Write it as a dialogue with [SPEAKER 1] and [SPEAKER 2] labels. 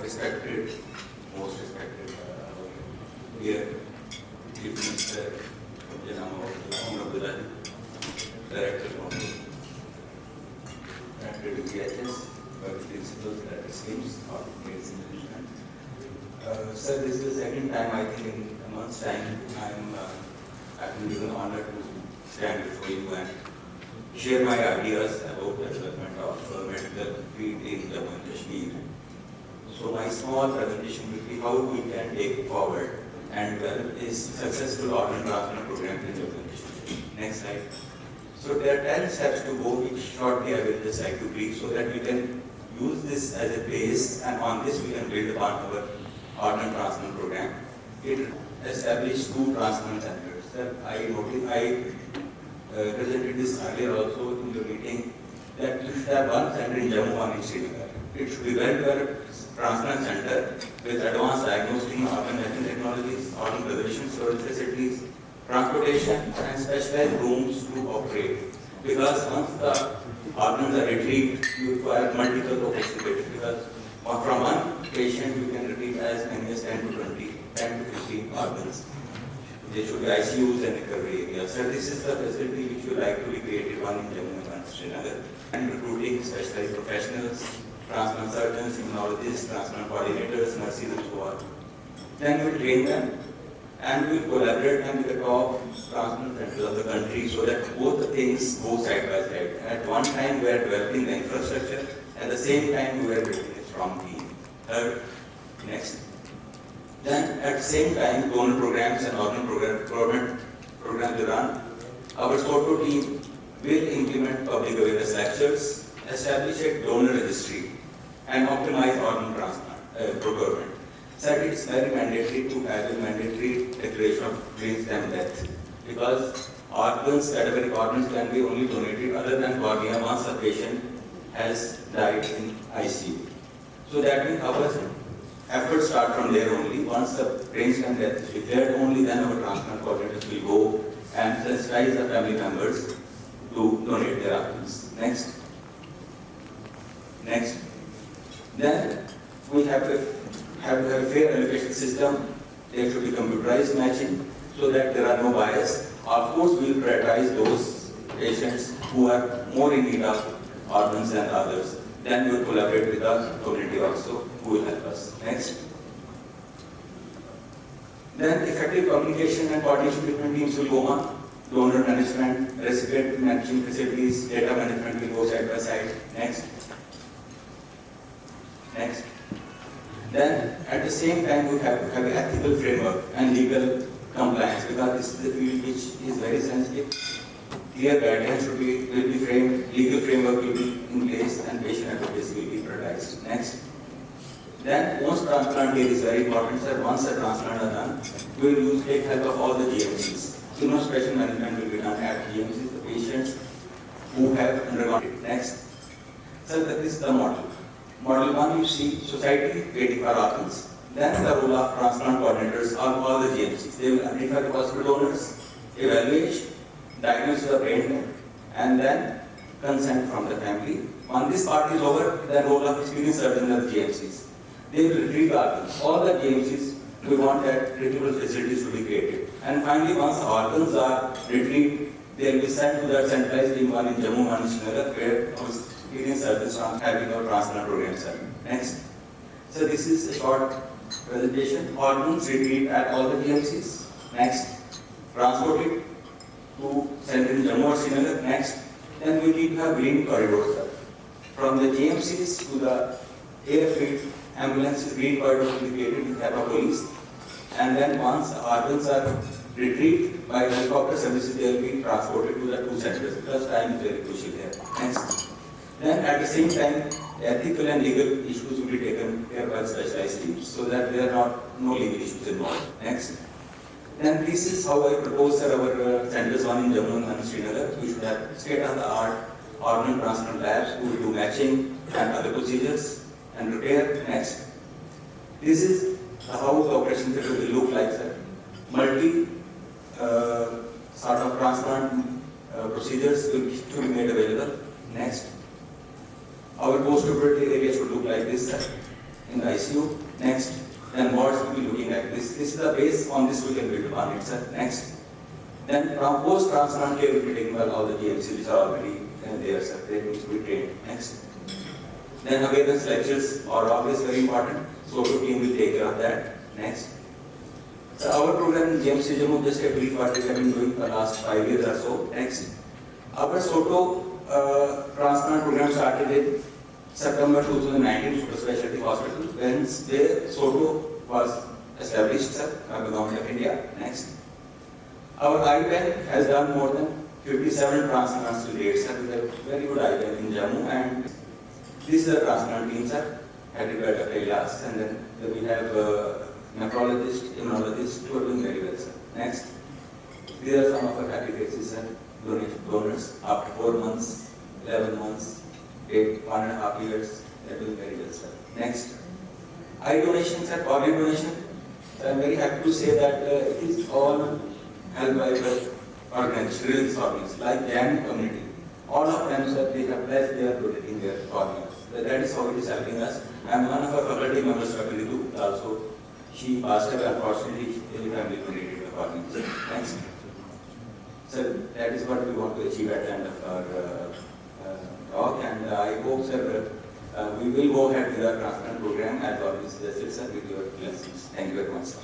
[SPEAKER 1] respected, most respected, dear Chief Minister Jammu, Director of VHS, principals, director schemes, or medicine management. Sir, this is the second time, I think, in a month's time, I've been given the honor to stand before you and share my ideas about the development of medical field in Jammu and Kashmir. So my small presentation will be how we can take it forward and develop a successful organ transplant program in Jammu and Kashmir. Next slide. So there are 10 steps to go, which shortly I will just like to brief so that we can use this as a base, and on this we can build upon our organ transplant program. It established 2 transplant centers. Sir, I presented this earlier also in the meeting that we should have 1 center in Jammu, 1 in Srinagar. It should be well-developed transplant center with advanced diagnostic, organ matching technologies, organ preservation storage facilities, transportation and specialized rooms to operate. Because once the organs are retrieved, you require multiple operation beds. Because from one patient you can retrieve as many as 10 to 15 organs. There should be ICUs and recovery areas. So this is the facility which we like to be created, 1 in Jammu and 1 in Srinagar. And recruiting specialized professionals, transplant surgeons, immunologists, transplant coordinators, nurses and so on. Then we train them and we collaborate them with the top transplant centers of the country so that both the things go side by side. At one time we are developing the infrastructure, at the same time we are building a strong team. Third, next. Then at the same time donor programs and organ programs will run. Our SOTO team will implement public awareness lectures, establish a donor registry and optimize organ transplant procurement. Sir, it is very mandatory to have a mandatory declaration of brainstem death because organs, cadaveric organs can be only donated other than cornea once a patient has died in ICU. So that means our efforts start from there only. Once the brainstem death is declared, only then our transplant coordinators will go and sensitize the family members to donate their organs. Next. Next. Then we have to have a fair allocation system. There should be computerized matching so that there are no bias. Of course, we will prioritize those patients who are more in need of organs than others. Then we will collaborate with the community also who will help us. Next. Then effective communication and coordination between teams will go on. Donor management, recipient managing facilities, data management will go side by side. Next. Next. Then, at the same time, we have to have an ethical framework and legal compliance because this is a field which is very sensitive. Clear guidelines will be framed, legal framework will be in place, and patient advocacy will be prioritized. Next. Then, post-transplant care is very important, sir. Once the transplant is done, we will take help of all the GMCs. So, no special management will be done at GMCs, the patients who have undergone it. Next. Sir, this is the model. Model 1, you see society waiting for organs. Then the role of transplant coordinators are all the GMCs. They will identify the possible donors, evaluate, diagnose the brain death, and then consent from the family. When this part is over, the role of experienced surgeons are the GMCs. They will retrieve organs. All the GMCs, we want that retrieval facilities to be created. And finally, once the organs are retrieved, they will be sent to the centralized team, 1 in Jammu, 1 in Srinagar, where experienced surgeons are having our transplant program, sir. Next. So this is a short presentation. Organs retrieved at all the GMCs. Next. Transported to center in Jammu or Srinagar. Next. Then we need to have green corridors, sir. From the GMCs to the airfield, ambulances, green corridors will be created with HEPA police. And then once the organs are retrieved by helicopter services, they will be transported to the 2 centers because time is very crucial here. Next. Then at the same time, ethical and legal issues will be taken care by specialized teams so that there are no legal issues involved. Next. Then this is how I propose that our centers, 1 in Jammu and 1 in Srinagar. We should have state-of-the-art organ transplant labs who will do matching and other procedures and repair. Next. This is how the operation theatre will look like, sir. Multi sort of transplant procedures will be made available. Next. Our post-operative area should look like this, sir. in the ICU. Next, then wards will be looking like this. This is the base, on this we can build upon it, sir. Next. Then from post-transplant care will be taken by all the GMCs which are already there, sir. They need to be trained. Next. Then awareness lectures are always very important. So the team will take care of that. Next. So our program in GMC Jammu, just a brief what we have been doing for the last 5 years or so. Next. Our SOTO transplant program started in September 2019 for the specialty hospital, when the SOTO was established, sir, by the Government of India. Next. Our IPAN has done more than 57 transplants to date, sir, with a very good IPAN in Jammu, and this is the transplant team, sir, headed by Dr. Ilyas, and then we have nephrologist, immunologist, who are doing very well, sir. Next. These are some of our happy cases, sir. Donors after 4 months, 11 months, 1.5 years, they are doing very well, sir. Next. Eye donation, sir, organ donation. So I am very happy to say that it is all held by the organizations, religious organizations, like Jain community. All of them, sir, they have pledged they are donating their organs. That is how it is helping us. And one of our faculty members, Dr. Ritu, also, she passed away, unfortunately, every family donated the organs. Next. So that is what we want to achieve at the end of our talk, and I hope, sir, we will go ahead with our transplant program as always, sir, with your blessings. Thank you very much, sir.